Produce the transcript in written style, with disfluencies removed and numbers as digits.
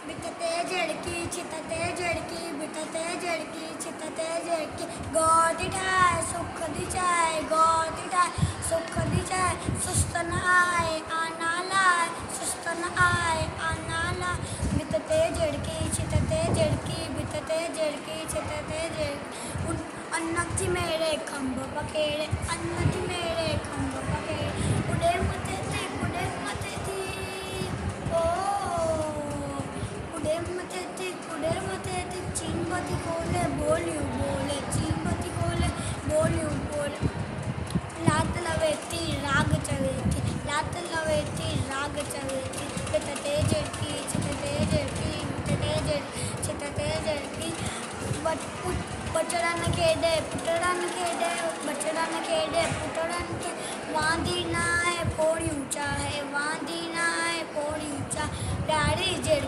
बितते झड़की छितते झड़की बितते झड़की छितते झड़की गोटी ठाए सुख दिचाए गोटी ठाए सुख दिचाए सुस्त न आए आना लाए सुस्त न आए आना ला बितते झड़की छितते झड़की बितते झड़की छितते झड़की अन्नक थी मेरे खंभ पकेड़े अन्नक थी मेरे खंभ पकेड़े उड़े मते थी ओ उड़े मते थी चीनपति खोले बोलियो बोले चीनपति खोले बोलियो बोले लात लवे थी राग चवे थी लात लवे थी राग चवे थी बितते झड़की छितते झड़की बितते झड़की छितते झड़की बचड़ा न खेडे पुटड़ा न खेडे बचड़ा न खेडे पुटड़ा न के वांदी ना है पोड़ी ऊंचा है वांदी ना है पोड़ी ऊंचा प्यारी जे